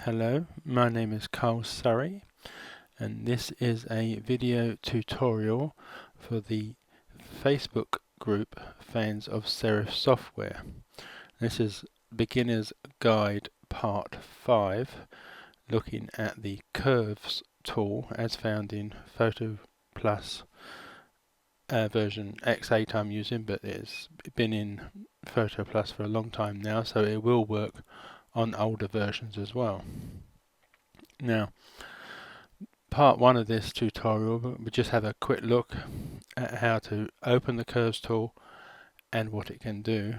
Hello, my name is Carl Surrey, and this is a video tutorial for the Facebook group Fans of Serif Software. This is Beginner's Guide Part 5, looking at the Curves tool as found in PhotoPlus version X8 I'm using, but it's been in PhotoPlus for a long time now, so it will work on older versions as well. Now, part 1 of this tutorial, we just have a quick look at how to open the Curves tool and what it can do.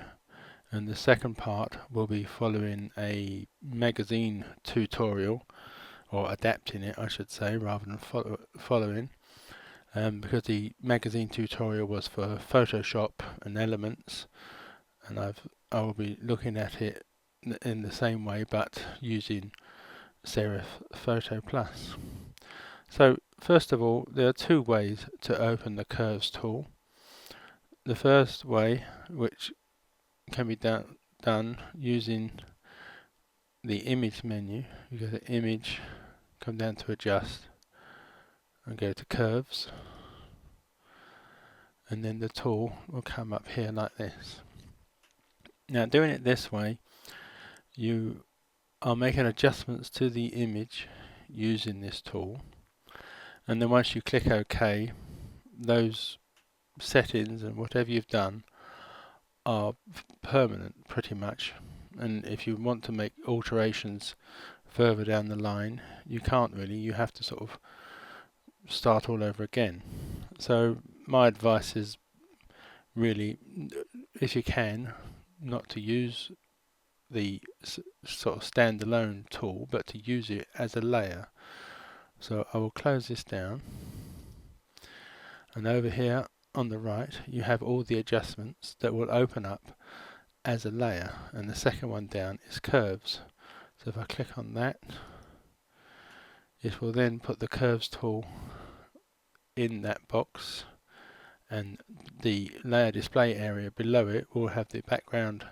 And the second part will be following a magazine tutorial, or adapting it I should say, rather than following, because the magazine tutorial was for Photoshop and Elements, and I will be looking at it in the same way but using Serif PhotoPlus. So first of all, there are two ways to open the Curves tool. The first way, which can be done using the image menu, you go to image, come down to adjust and go to curves, and then the tool will come up here like this. Now, doing it this way, you are making adjustments to the image using this tool, and then once you click OK, those settings and whatever you've done are permanent pretty much, and if you want to make alterations further down the line, you can't really, you have to sort of start all over again. So my advice is really, if you can, not to use the sort of standalone tool, but to use it as a layer. So I will close this down, and over here on the right you have all the adjustments that will open up as a layer, and the second one down is curves. So if I click on that, it will then put the Curves tool in that box, and the layer display area below it will have the background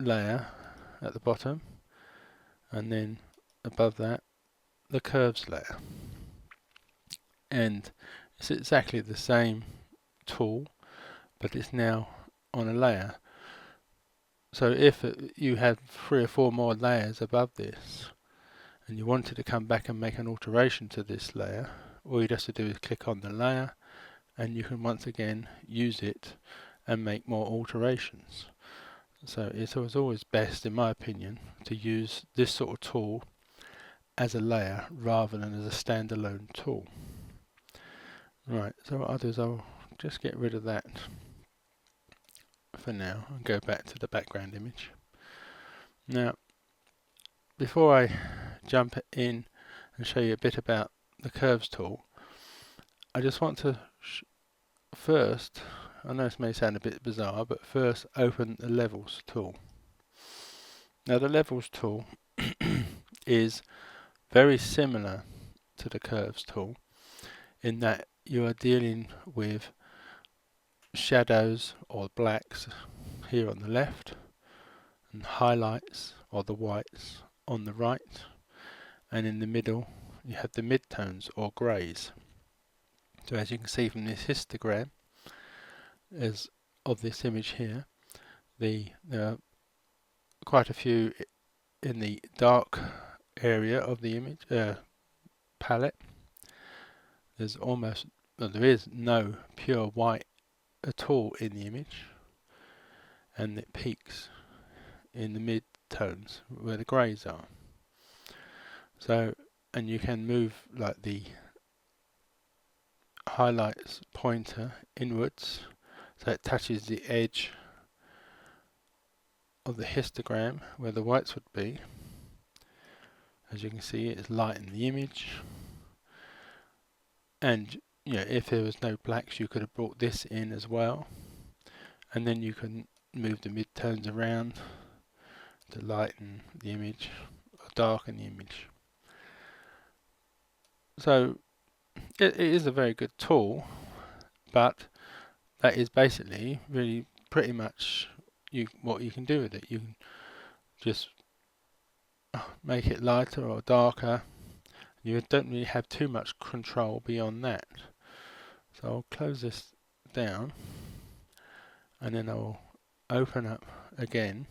layer at the bottom, and then above that the curves layer. And it's exactly the same tool, but it's now on a layer. So if you had 3 or 4 more layers above this and you wanted to come back and make an alteration to this layer, all you'd have to do is click on the layer, and you can once again use it and make more alterations. So it's always best, in my opinion, to use this sort of tool as a layer rather than as a standalone tool. Right, so what I'll do is I'll just get rid of that for now and go back to the background image. Now, before I jump in and show you a bit about the Curves tool, I just want to first, I know this may sound a bit bizarre, but first open the Levels tool. Now the Levels tool is very similar to the Curves tool in that you are dealing with shadows or blacks here on the left, and highlights or the whites on the right, and in the middle you have the midtones or greys. So as you can see from this histogram of this image here, there are quite a few in the dark area of the image palette. There is no pure white at all in the image, and it peaks in the mid-tones where the greys are. So, and you can move like the highlights pointer inwards so it touches the edge of the histogram where the whites would be. As you can see, it's light in the image, and if there was no blacks, you could have brought this in as well, and then you can move the mid-tones around to lighten the image or darken the image. So it is a very good tool, but that is basically really pretty much what you can do with it. You can just make it lighter or darker. You don't really have too much control beyond that. So I'll close this down, and then I'll open up again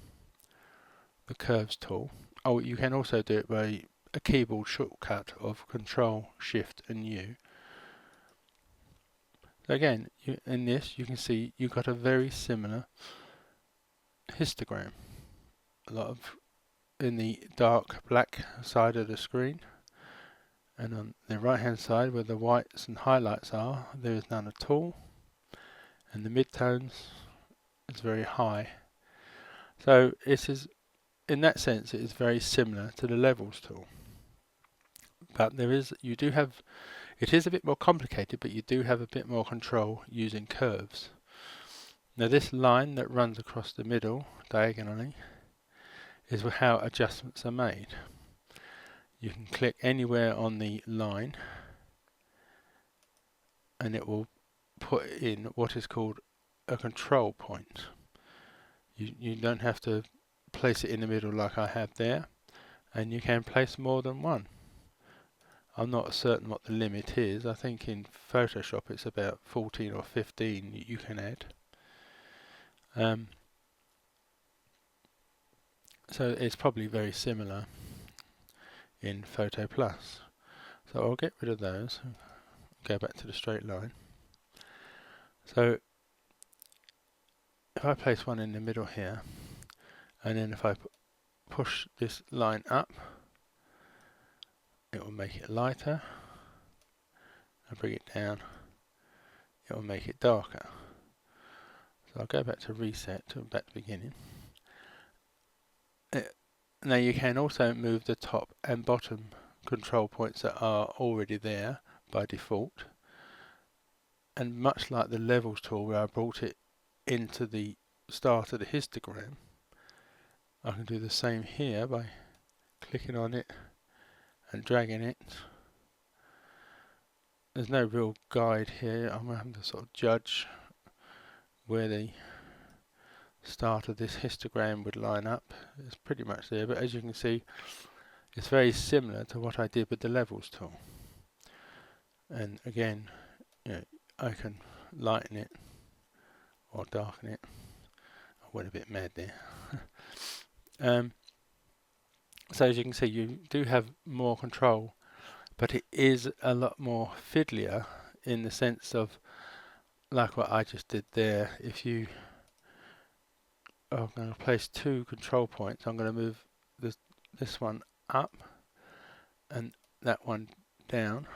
the curves tool. Oh, you can also do it by a keyboard shortcut of Control Shift and U. So again, in this you can see you've got a very similar histogram. A lot of in the dark black side of the screen, and on the right hand side where the whites and highlights are, there is none at all, and the midtones is very high. So it is, in that sense, it is very similar to the levels tool. But it is a bit more complicated, but you do have a bit more control using curves. Now this line that runs across the middle diagonally is how adjustments are made. You can click anywhere on the line and it will put in what is called a control point. You don't have to place it in the middle like I have there, and you can place more than one. I'm not certain what the limit is. I think in Photoshop it's about 14 or 15 you can add. So it's probably very similar in PhotoPlus. So I'll get rid of those, go back to the straight line. So if I place one in the middle here, and then if I push this line up, it will make it lighter, and bring it down, it will make it darker. So I'll go back to reset, back to beginning. Now you can also move the top and bottom control points that are already there by default, and much like the levels tool where I brought it into the start of the histogram, I can do the same here by clicking on it and dragging it. There's no real guide here. I'm having to sort of judge where the start of this histogram would line up. It's pretty much there, but as you can see, it's very similar to what I did with the levels tool. And again, I can lighten it or darken it. I went a bit mad there. So as you can see, you do have more control, but it is a lot more fiddlier in the sense of, like what I just did there. If you are going to place two control points, I'm going to move this one up and that one down,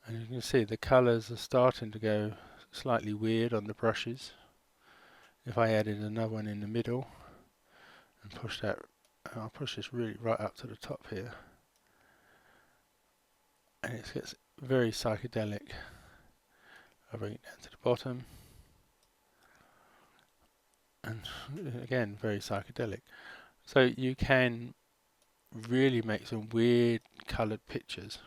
and you can see the colours are starting to go slightly weird on the brushes. If I added another one in the middle and push that, I'll push this really right up to the top here, and it gets very psychedelic. I'll bring it down to the bottom, and again very psychedelic. So you can really make some weird coloured pictures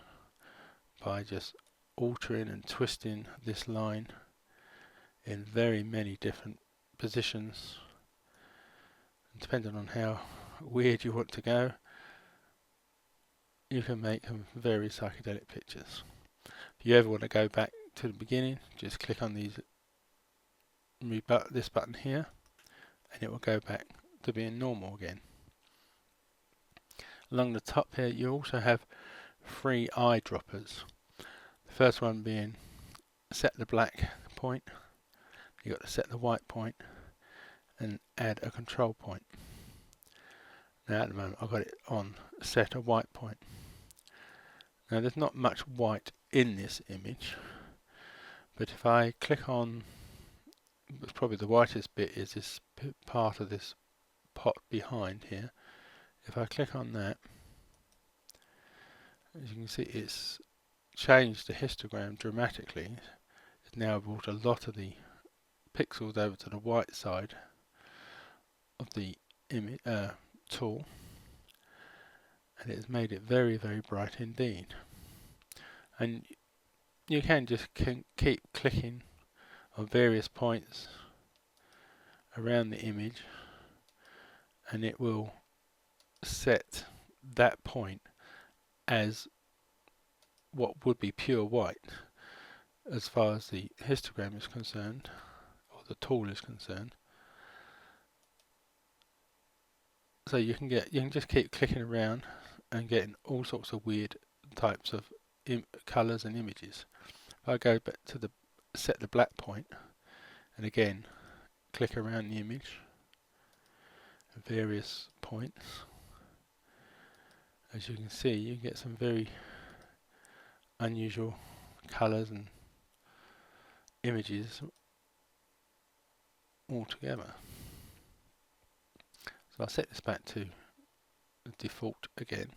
by just altering and twisting this line in very many different positions, and depending on how weird you want to go, you can make some very psychedelic pictures. If you ever want to go back to the beginning, just click on this button here, and it will go back to being normal again. Along the top here you also have 3 eyedroppers. The first one being set the black point, you've got to set the white point and add a control point. Now at the moment I've got it on set a white point. Now there's not much white in this image, but if I click on, probably the whitest bit is this part of this pot behind here. If I click on that, as you can see, it's changed the histogram dramatically. It's now brought a lot of the pixels over to the white side of the image tool, and it has made it very, very bright indeed. And you can just keep clicking on various points around the image, and it will set that point as what would be pure white as far as the histogram is concerned, or the tool is concerned. So you can just keep clicking around and getting all sorts of weird types of colours and images. If I go back to the set the black point, and again click around the image at various points, as you can see, you get some very unusual colours and images all together. So I'll set this back to the default again.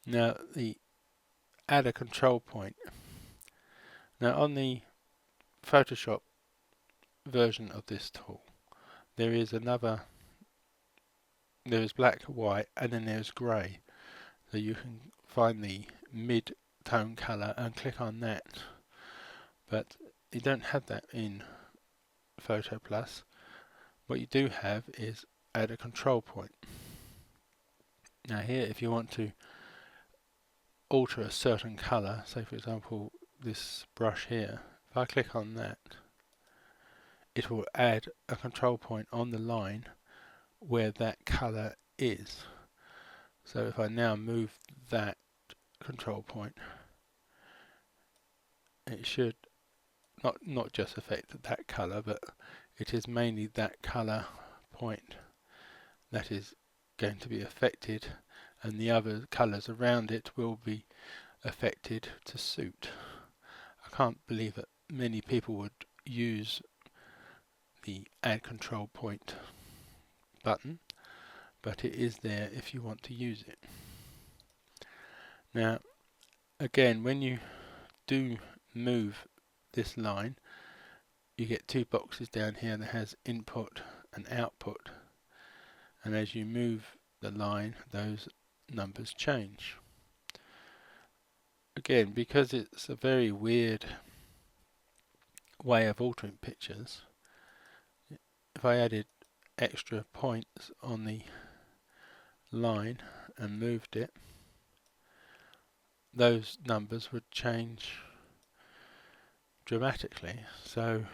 Now the add a control point. Now on the Photoshop version of this tool, there is black, white, and then there's grey. So you can find the mid-tone colour and click on that. But you don't have that in PhotoPlus. What you do have is add a control point. Now here, if you want to alter a certain colour, say for example this brush here, if I click on that, it will add a control point on the line where that colour is. So if I now move that control point, it should not just affect that colour, but it is mainly that colour point that is going to be affected, and the other colours around it will be affected to suit. I can't believe that many people would use the add control point button, but it is there if you want to use it. Now again, when you do move this line, you get two boxes down here that has input and output, and as you move the line, those numbers change. Again, because it's a very weird way of altering pictures, if I added extra points on the line and moved it, those numbers would change dramatically. So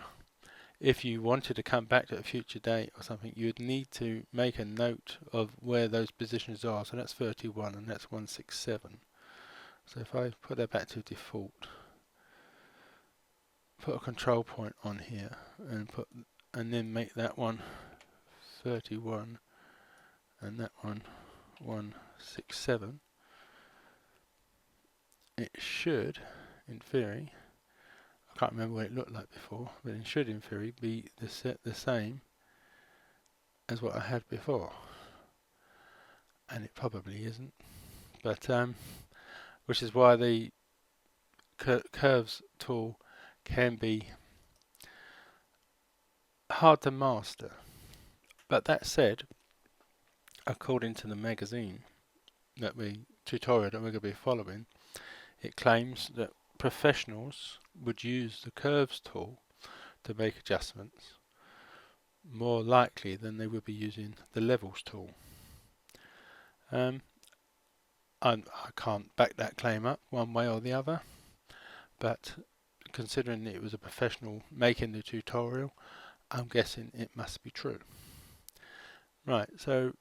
if you wanted to come back to a future date or something, you'd need to make a note of where those positions are. So that's 31 and that's 167. So if I put that back to default, put a control point on here and then make that one 31 and that one 167, it should, in theory, I can't remember what it looked like before, but it should in theory be the same as what I had before, and it probably isn't, but which is why the curves tool can be hard to master. But that said, according to the magazine tutorial that we're going to be following, it claims that professionals would use the curves tool to make adjustments more likely than they would be using the levels tool. I can't back that claim up one way or the other, but considering it was a professional making the tutorial, I'm guessing it must be true. Right, so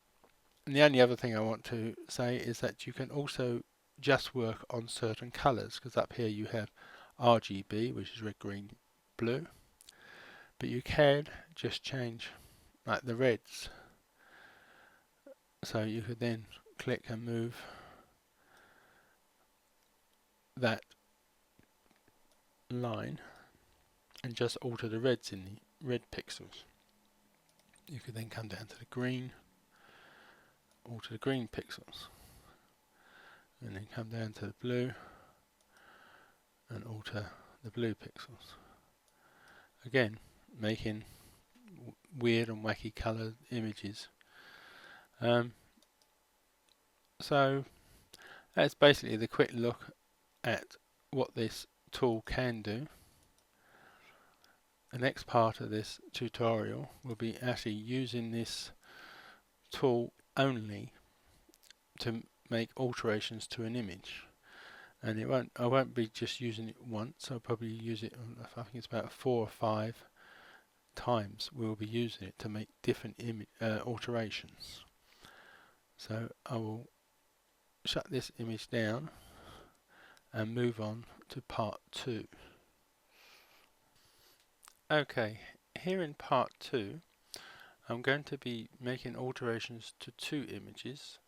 the only other thing I want to say is that you can also just work on certain colours, because up here you have RGB, which is red, green, blue, but you can just change like the reds. So you could then click and move that line and just alter the reds in the red pixels. You could then come down to the green, alter the green pixels, and then come down to the blue and alter the blue pixels. Again, making weird and wacky colored images. So that's basically the quick look at what this tool can do. The next part of this tutorial will be actually using this tool only to make alterations to an image, and I won't be just using it once. I'll probably use it, I think it's about 4 or 5 times we'll be using it to make different alterations. So I will shut this image down and move on to part 2. Okay, here in part 2 I'm going to be making alterations to 2 images.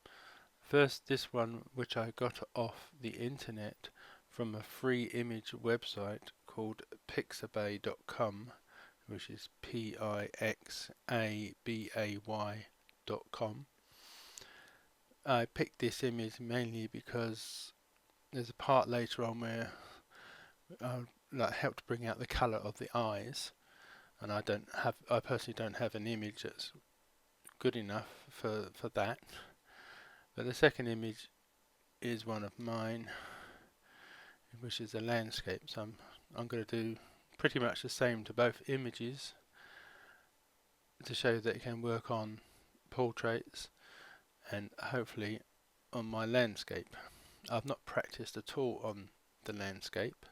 First, this one which I got off the internet from a free image website called pixabay.com, which is pixabay.com. I picked this image mainly because there's a part later on where I'll help to bring out the colour of the eyes, and I personally don't have an image that's good enough for that. But the second image is one of mine, which is a landscape. So I'm going to do pretty much the same to both images to show that it can work on portraits and hopefully on my landscape. I've not practiced at all on the landscape,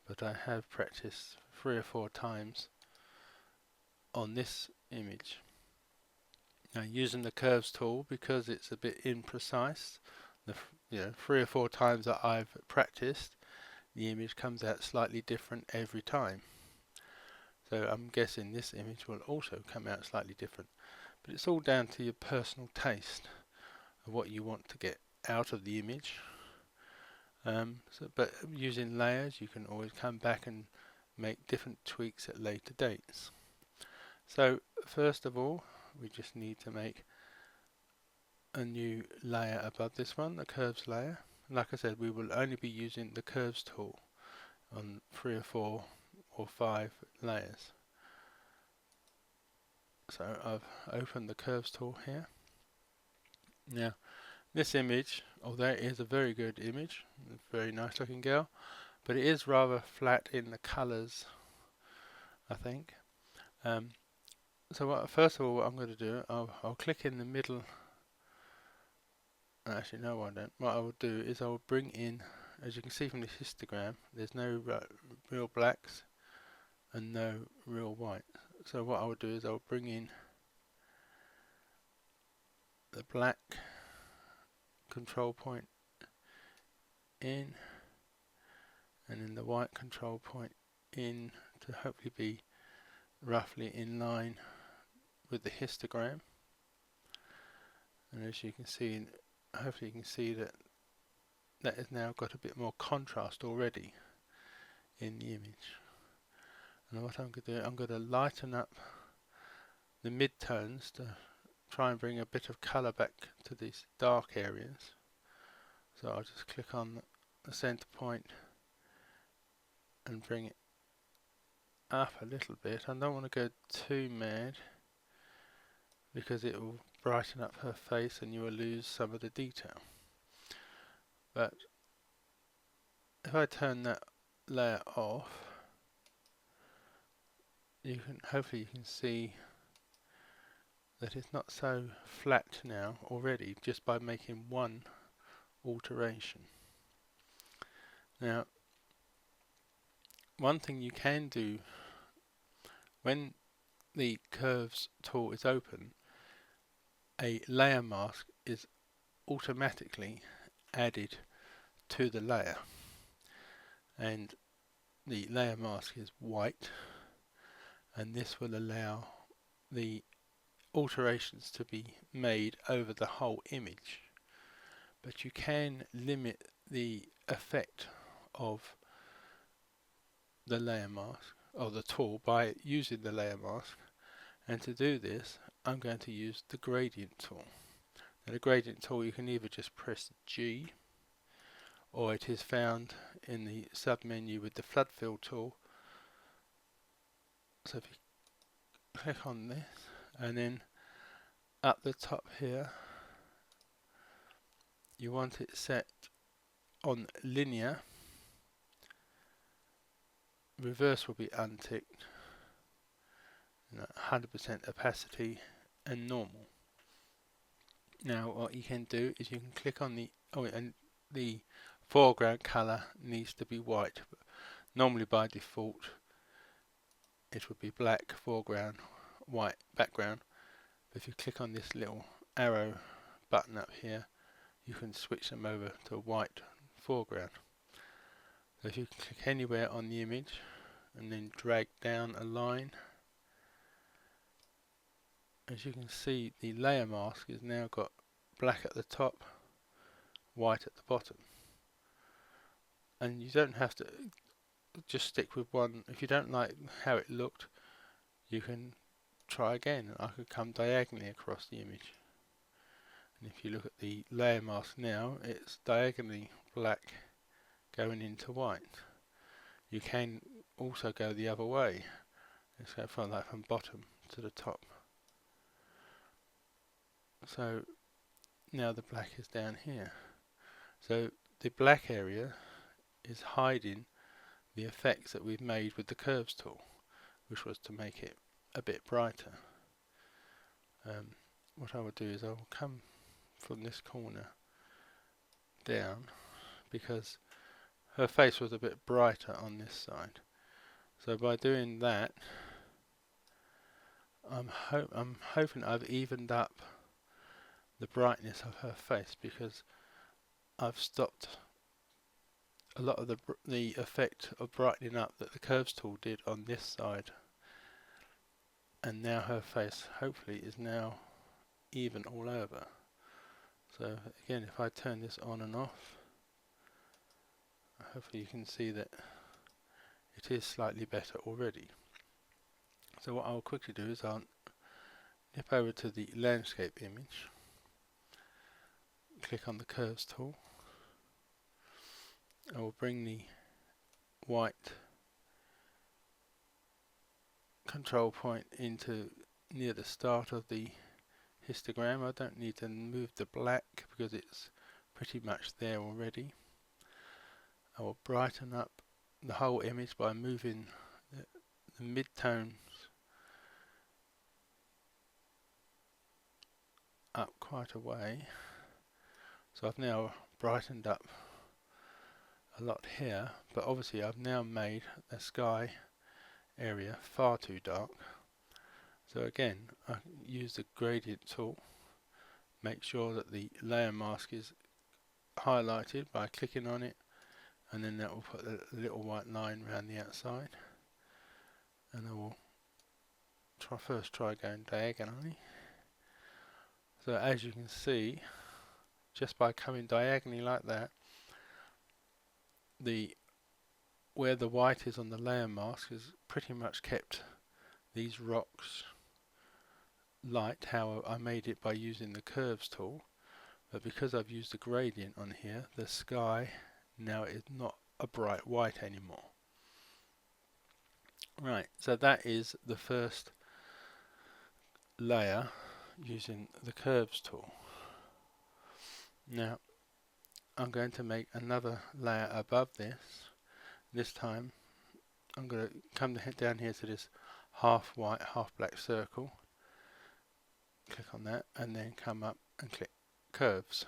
but I have practiced 3 or 4 times on this image. Now, using the curves tool, because it's a bit imprecise, 3 or 4 times that I've practiced, the image comes out slightly different every time. So I'm guessing this image will also come out slightly different, but it's all down to your personal taste of what you want to get out of the image. But using layers, you can always come back and make different tweaks at later dates. So first of all, we just need to make a new layer above this one, the curves layer. Like I said, we will only be using the curves tool on 3 or 4 or 5 layers. So I've opened the curves tool here. Now this image, although it is a very good image, a very nice looking girl, but it is rather flat in the colours, I think. So first of all, what I'm going to do, I'll click in the middle. Actually, no, I don't. What I will do is I will bring in, as you can see from this histogram, there's no real blacks and no real white. So what I will do is I will bring in the black control point in, and then the white control point in, to hopefully be roughly in line with the histogram. And as you can see, hopefully you can see that has now got a bit more contrast already in the image. And what I'm going to do, I'm going to lighten up the mid-tones to try and bring a bit of colour back to these dark areas. So I'll just click on the centre point and bring it up a little bit. I don't want to go too mad, because it will brighten up her face and you will lose some of the detail. But if I turn that layer off, hopefully you can see that it's not so flat now already, just by making one alteration. Now, one thing you can do when the curves tool is open, a layer mask is automatically added to the layer, and the layer mask is white, and this will allow the alterations to be made over the whole image. But you can limit the effect of the layer mask, or the tool, by using the layer mask. And to do this, I'm going to use the gradient tool. Now, the gradient tool, you can either just press G, or it is found in the sub-menu with the flood fill tool. So if you click on this, and then at the top here, you want it set on linear, reverse will be unticked, 100% opacity, and normal. Now what you can do is you can click on and the foreground colour needs to be white. Normally by default it would be black foreground, white background. But if you click on this little arrow button up here, you can switch them over to white foreground. So if you click anywhere on the image and then drag down a line, as you can see the layer mask has now got black at the top, white at the bottom. And you don't have to just stick with one. If you don't like how it looked, you can try again. I could come diagonally across the image. And if you look at the layer mask now, it's diagonally black going into white. You can also go the other way. Let's go from bottom to the top. So now the black is down here. So the black area is hiding the effects that we've made with the curves tool, which was to make it a bit brighter. What I will do is I will come from this corner down, because her face was a bit brighter on this side. So by doing that, I'm hoping I've evened up the brightness of her face, because I've stopped a lot of the effect of brightening up that the curves tool did on this side, and now her face hopefully is now even all over. So again, if I turn this on and off, hopefully you can see that it is slightly better already. So what I'll quickly do is I'll nip over to the landscape image, click on the curves tool. I will bring the white control point into near the start of the histogram. I don't need to move the black because it's pretty much there already. I will brighten up the whole image by moving the mid-tones up quite a way. So I've now brightened up a lot here, but obviously I've now made the sky area far too dark. So again, I use the gradient tool, make sure that the layer mask is highlighted by clicking on it, and then that will put a little white line around the outside. And I will first try going diagonally. So as you can see, just by coming diagonally like that, where the white is on the layer mask has pretty much kept these rocks light, how I made it by using the curves tool. But because I've used the gradient on here, the sky now is not a bright white anymore. Right, so that is the first layer using the curves tool. Now I'm going to make another layer above this. This time I'm going to come down here to this half white, half black circle, click on that, and then come up and click curves.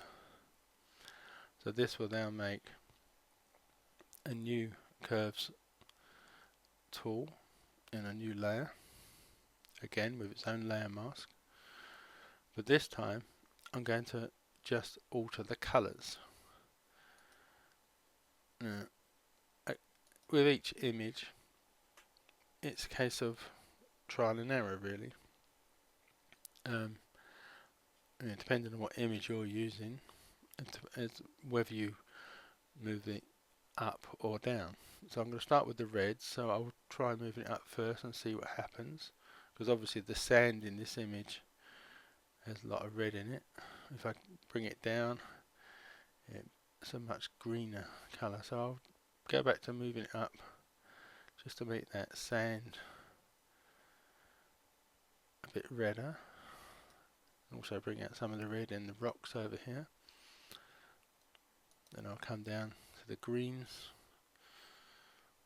So this will now make a new curves tool in a new layer, again with its own layer mask, but this time I'm going to just alter the colours. With each image it's a case of trial and error really. Depending on what image you're using, it's whether you move it up or down. So I'm going to start with the reds, so I'll try moving it up first and see what happens, because obviously the sand in this image has a lot of red in it. If I bring it down, it's a much greener colour, so I'll go back to moving it up just to make that sand a bit redder. Also bring out some of the red in the rocks over here. Then I'll come down to the greens.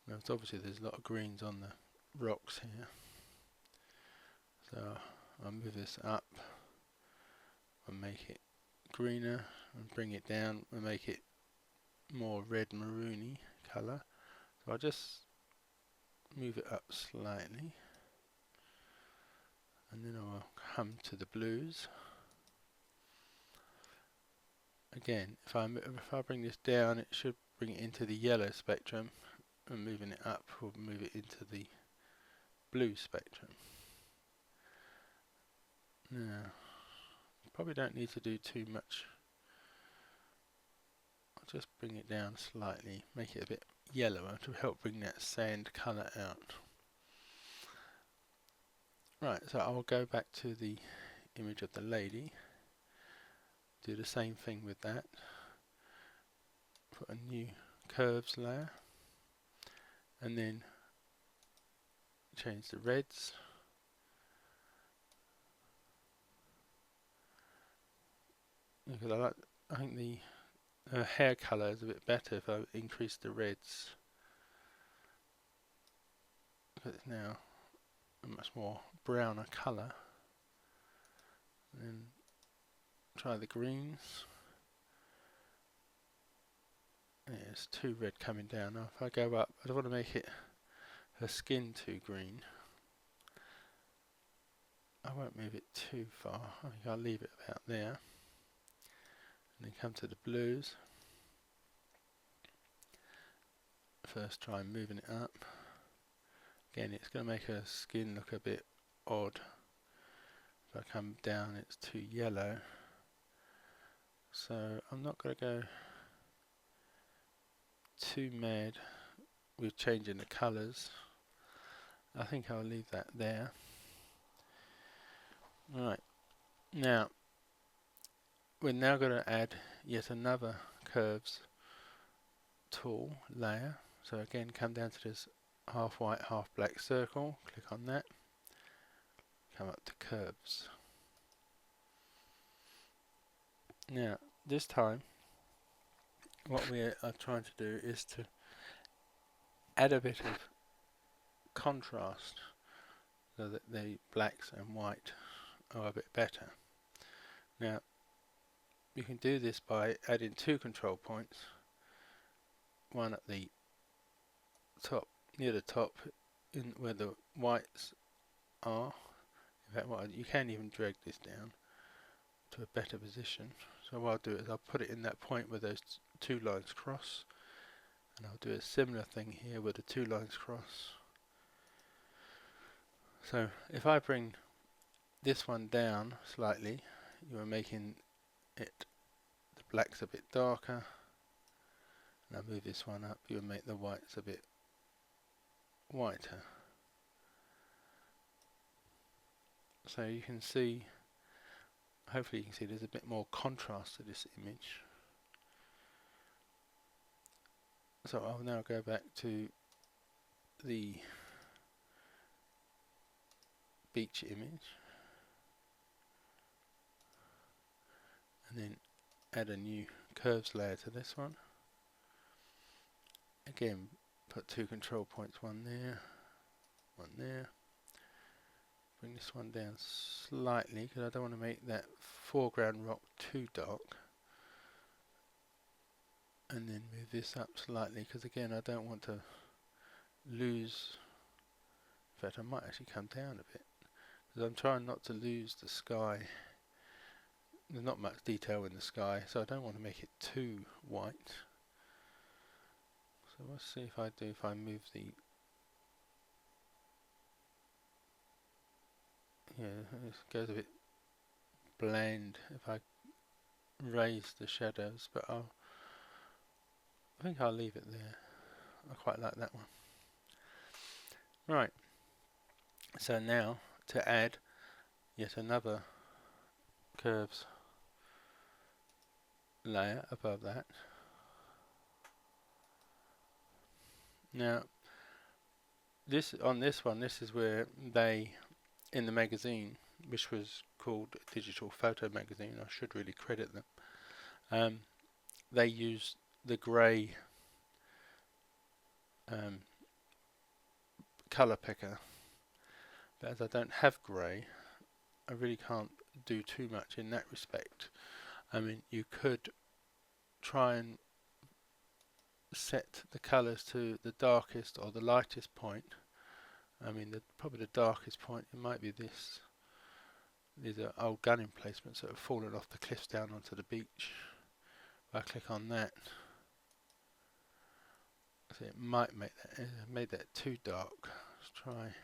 Now obviously there's a lot of greens on the rocks here, so I'll move this up and make it greener and bring it down and make it more red maroony colour. So I'll just move it up slightly, and then I'll come to the blues. Again, if I bring this down, it should bring it into the yellow spectrum, and moving it up will move it into the blue spectrum. Now, probably don't need to do too much. I'll just bring it down slightly, make it a bit yellower to help bring that sand colour out. Right, so I'll go back to the image of the lady, do the same thing with that, put a new curves layer, and then change the reds. Because I think the hair colour is a bit better if I increase the reds, because it's now a much more browner colour. And then try the greens. There's too red coming down. Now if I go up, I don't want to make it her skin too green. I won't move it too far. I think I'll leave it about there. And then come to the blues. First try moving it up. Again, it's going to make her skin look a bit odd. If I come down, it's too yellow. So I'm not going to go too mad with changing the colours. I think I'll leave that there. Right, now we're now going to add yet another curves tool layer. So again, come down to this half white, half black circle, click on that, come up to curves. Now this time what we are trying to do is to add a bit of contrast so that the blacks and white are a bit better. Now you can do this by adding two control points, one at the top, near the top, in where the whites are. In fact, you can even drag this down to a better position. So what I'll do is I'll put it in that point where those two lines cross, and I'll do a similar thing here where the two lines cross. So if I bring this one down slightly, you are making it, the blacks a bit darker, and I move this one up, you will make the whites a bit whiter. So you can see, hopefully you can see there's a bit more contrast to this image. So I'll now go back to the beach image and then add a new curves layer to this one. Again, put two control points, one there, one there. Bring this one down slightly because I don't want to make that foreground rock too dark. And then move this up slightly because again I don't want to lose, in fact I might actually come down a bit because I'm trying not to lose the sky. There's not much detail in the sky, so I don't want to make it too white. So let's see if I move the, yeah, it goes a bit bland if I raise the shadows, but I think I'll leave it there. I quite like that one. Right, so now to add yet another curves layer above that. Now this is where they, in the magazine, which was called Digital Photo Magazine, I should really credit them, they used the grey colour picker, but as I don't have grey, I really can't do too much in that respect. I mean, you could try and set the colors to the darkest or the lightest point. I mean, probably the darkest point, it might be this. These are old gun emplacements that have fallen off the cliffs down onto the beach. If I click on that, so it might make that, made that too dark. Let's try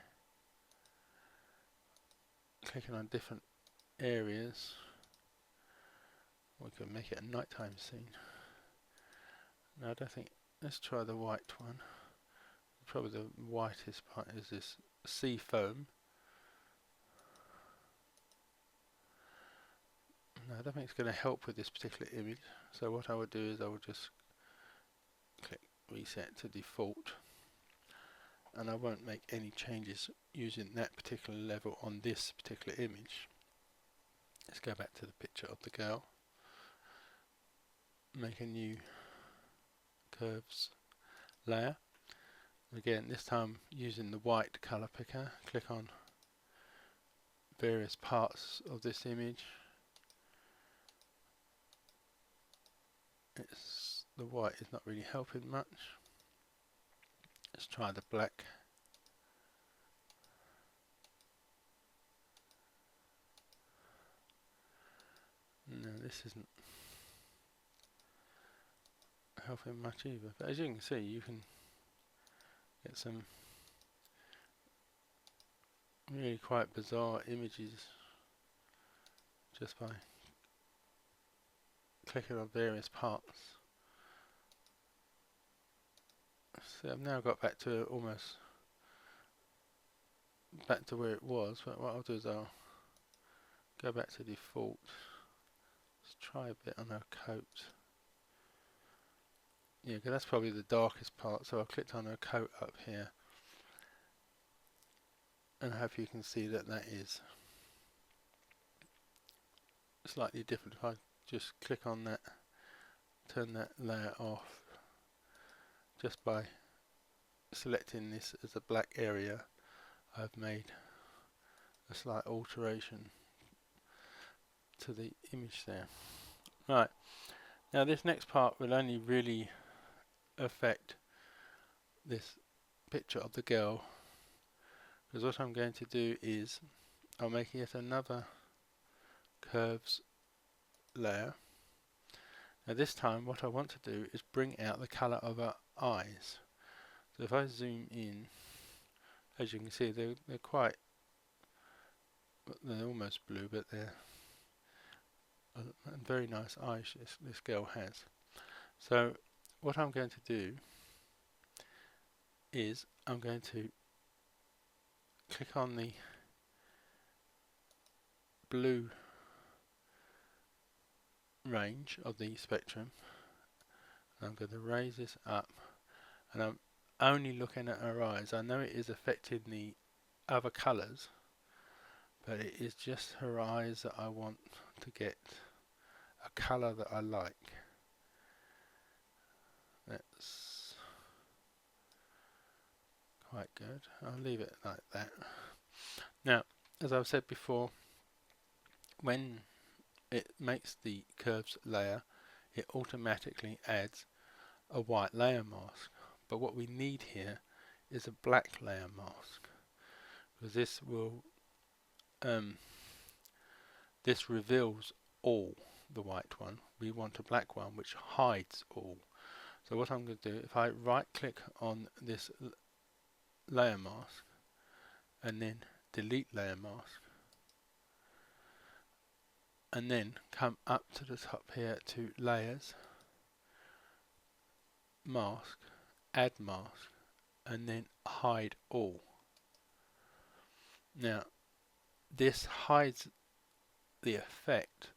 clicking on different areas. We can make it a nighttime scene. No, I don't think, let's try the white one. Probably the whitest part is this sea foam. No, I don't think it's going to help with this particular image. So what I would do is I would just click reset to default, and I won't make any changes using that particular level on this particular image. Let's go back to the picture of the girl. Make a new curves layer. Again, this time using the white color picker, click on various parts of this image. The white is not really helping much. Let's try the black. No, this isn't helping much either. But as you can see, you can get some really quite bizarre images just by clicking on various parts. So I've now got back to almost back to where it was, but what I'll do is I'll go back to default. Let's try a bit on her coat. Yeah, because that's probably the darkest part, so I've clicked on her coat up here, and I hope you can see that that is slightly different. If I just click on that, turn that layer off, just by selecting this as a black area, I've made a slight alteration to the image there. Right, now this next part will only really affect this picture of the girl, because what I'm going to do is I'll make yet another curves layer. Now this time what I want to do is bring out the colour of her eyes. So if I zoom in, as you can see, they're almost blue, but they're a very nice eyes this girl has. So what I'm going to do is I'm going to click on the blue range of the spectrum. I'm going to raise this up, and I'm only looking at her eyes. I know it is affecting the other colours, but it is just her eyes that I want to get a colour that I like. That's quite good. I'll leave it like that. Now, as I've said before, when it makes the curves layer, it automatically adds a white layer mask. But what we need here is a black layer mask, because this will this reveals all the white one. We want a black one which hides all. So what I'm going to do, if I right click on this layer mask and then delete layer mask, and then come up to the top here to layers, mask, add mask, and then hide all. Now this hides the effect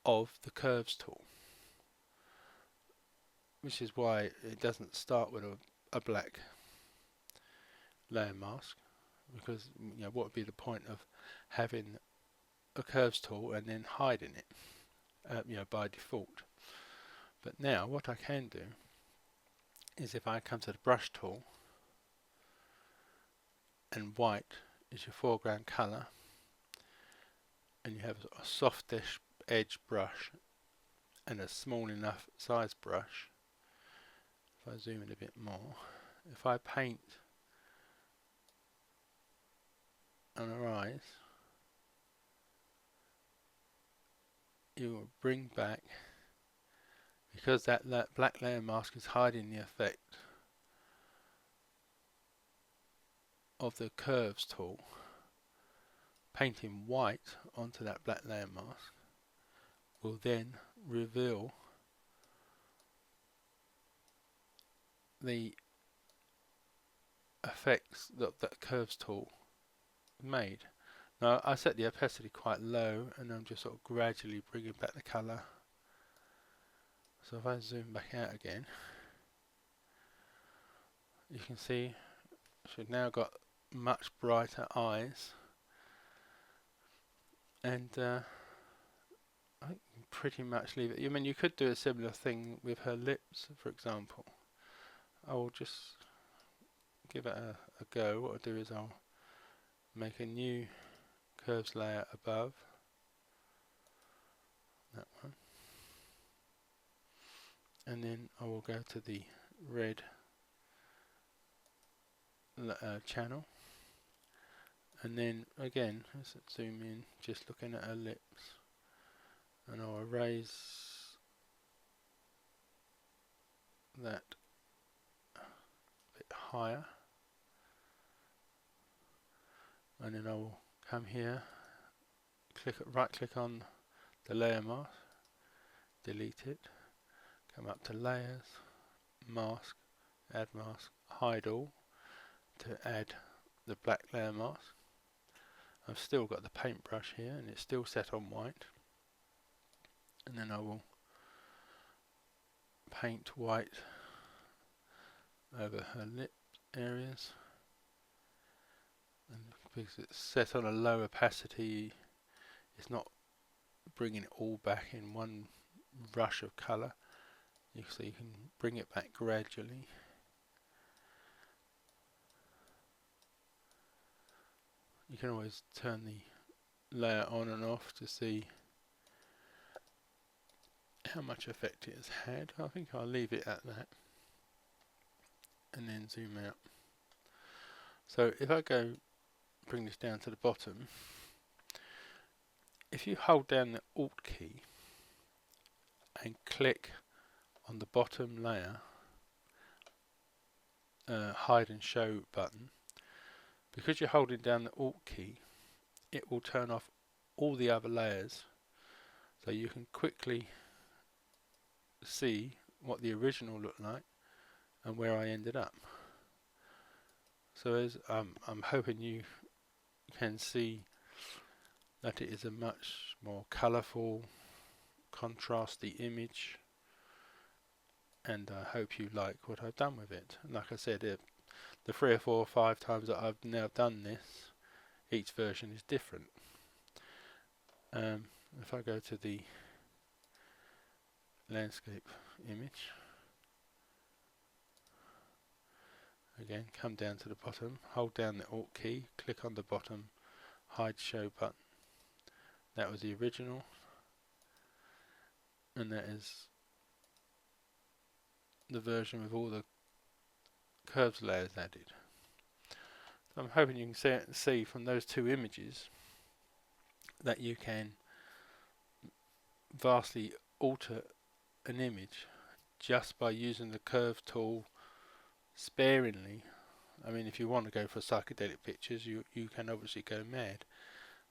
of the curves tool, which is why it doesn't start with a black layer mask, because what would be the point of having a curves tool and then hiding it by default. But now what I can do is, if I come to the brush tool, and white is your foreground colour, and you have a softish edge brush and a small enough size brush, if I zoom in a bit more, if I paint on her eyes, you will bring back, because that black layer mask is hiding the effect of the curves tool, painting white onto that black layer mask will then reveal the effects that that curves tool made. Now I set the opacity quite low, and I'm just sort of gradually bringing back the colour. So if I zoom back out again, you can see she's now got much brighter eyes, and I think you can pretty much leave it. I mean, you could do a similar thing with her lips, for example. I will just give it a go. What I'll do is I'll make a new curves layer above that one, and then I will go to the red channel, and then again, let's zoom in, just looking at her lips, and I'll raise that a bit higher, and then I will come here, right click on the layer mask, delete it, come up to layers, mask, add mask, hide all, to add the black layer mask. I've still got the paintbrush here and it's still set on white, and then I will paint white over her lip areas, and because it's set on a low opacity, it's not bringing it all back in one rush of colour, so you can bring it back gradually. You can always turn the layer on and off to see how much effect it has had. I think I'll leave it at that and then zoom out. So if I go bring this down to the bottom, if you hold down the Alt key and click on the bottom layer, hide and show button, because you're holding down the Alt key, it will turn off all the other layers, so you can quickly see what the original looked like and where I ended up. So as I'm hoping you can see that it is a much more colourful, contrasty image, and I hope you like what I've done with it. And like I said, the 3 or 4 or 5 times that I've now done this, each version is different. If I go to the landscape image, again come down to the bottom, hold down the Alt key, click on the bottom hide show button. That was the original, and that is the version with all the curves layers added. So I'm hoping you can see from those 2 images that you can vastly alter an image just by using the curve tool sparingly. I mean, if you want to go for psychedelic pictures, you can obviously go mad,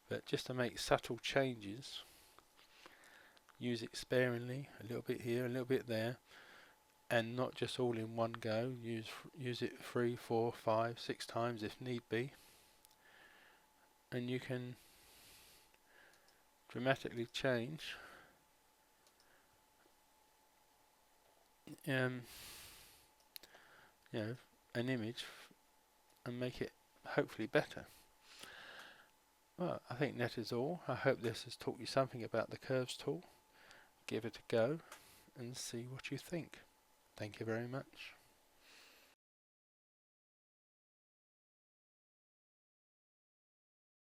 but just to make subtle changes, use it sparingly, a little bit here, a little bit there, and not just all in one go. Use it 3, 4, 5, 6 times if need be, and you can dramatically change an image and make it hopefully better. Well, I think that is all. I hope this has taught you something about the curves tool. Give it a go and see what you think. Thank you very much.